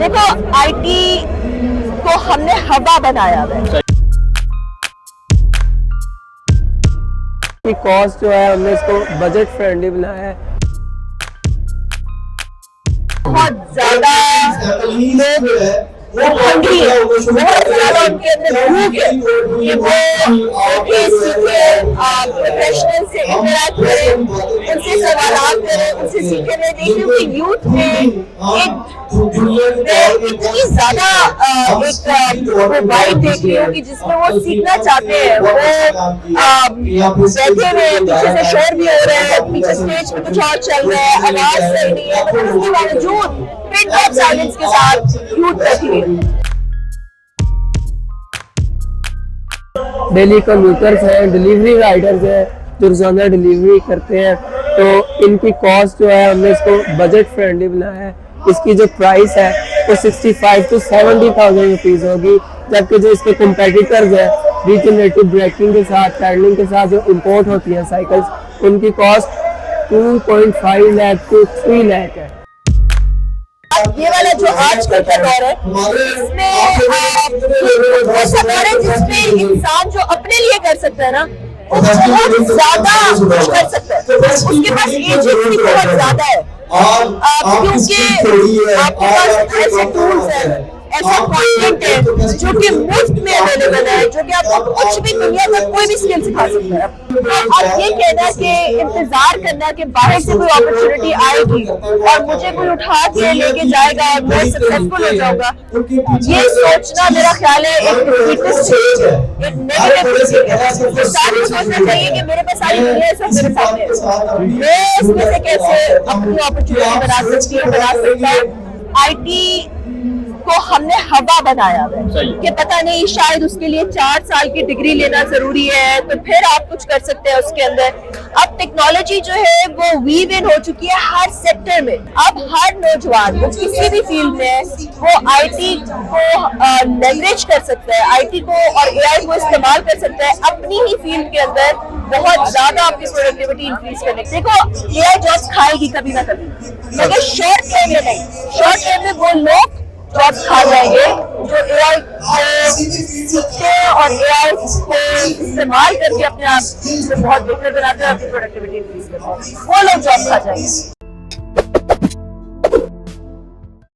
देखो आईटी को हमने हवा बनाया है। कॉस्ट जो है हमने इसको बजट फ्रेंडली बनाया है। बहुत ज्यादा लोग हंग्री है, बहुत ज्यादा उनके अंदर भूख है कि वो प्रोफेशनल से इंटरेक्ट करें, उनसे सवाल करें, उनसे सीखें। मैं देखती हूँ कि यूथ में इतनी ज्यादा एक वाइब देख रही हूँ कि जिसमें वो सीखना चाहते हैं। वो बैठे हुए पीछे से शोर भी हो रहा है, पीछे स्टेज पे कुछ और चल रहा है, आवाज सही नहीं है, मतलब उसके बावजूद पिन ऑफ साइलेंस के साथ यूथ बैठी हुई है। डेली कम्यूटर्स हैं, डिलीवरी राइडर्स हैं जो रोजाना डिलीवरी करते हैं, तो इनकी कॉस्ट जो है हमने इसको बजट फ्रेंडली बनाया है। इसकी जो प्राइस है वो 65 to 70,000 रुपीज होगी, जबकि जो इसके कम्पेटिटर्स हैं रीजनरेटिव ब्रेकिंग के साथ, पैडलिंग के साथ जो इंपोर्ट होती हैं साइकिल्स, उनकी कॉस्ट 2.5 लाख to 3 लाख है। ये वाला जो आजकल का दौर है, इसमें ऐसा दौर है जिसमें इंसान जो अपने लिए कर सकता है ना, वो बहुत ज्यादा कुछ कर सकता है। उसके पास एजेंसी बहुत ज्यादा है, क्योंकि आपके पास ऐसे टूल्स हैं, ऐसा कंटेंट है जो कि मुफ्त में अवेलेबल है, जो कि आपको कुछ भी दुनिया का कोई भी स्किल सिखा सकता है। तो अब ये कहना कि इंतजार करना कि बाहर से कोई अपॉर्चुनिटी आएगी और मुझे कोई उठा के लेके जाएगा और मैं सक्सेसफुल हो जाऊंगा, ये सोचना मेरा ख्याल है एक डिफीटिस्ट है, एक नेगेटिव थिंकिंग है। सारे सोचना चाहिए कि मेरे पास सारी दुनिया सब मेरे सामने है, मैं इसमें से कैसे अपनी अपॉर्चुनिटी बना सकता हूँ। आईटी को हमने हवा बनाया है कि पता नहीं शायद उसके लिए 4 साल की डिग्री लेना जरूरी है, तो फिर आप कुछ कर सकते हैं उसके अंदर। अब टेक्नोलॉजी जो है वो वीव इन हो चुकी है हर सेक्टर में। अब हर नौजवान वो किसी भी फील्ड में है, वो आईटी को लेवरेज कर सकता है, आईटी को और एआई को इस्तेमाल कर सकता है अपनी ही फील्ड के अंदर बहुत ज्यादा अपनी प्रोडक्टिविटी इंक्रीज करने। देखो एआई जॉब्स खाएगी कभी ना कभी, मगर शॉर्ट टाइम में नहीं। शॉर्ट टाइम में वो लोग जॉब्स खा जाएंगे जो एआई को सीखते हैं और एआई को इस्तेमाल करके अपने आप को बहुत बेहतर बनाते हैं, अपनी प्रोडक्टिविटी इंक्रीज करते हैं, वो लोग जॉब खा जाएंगे।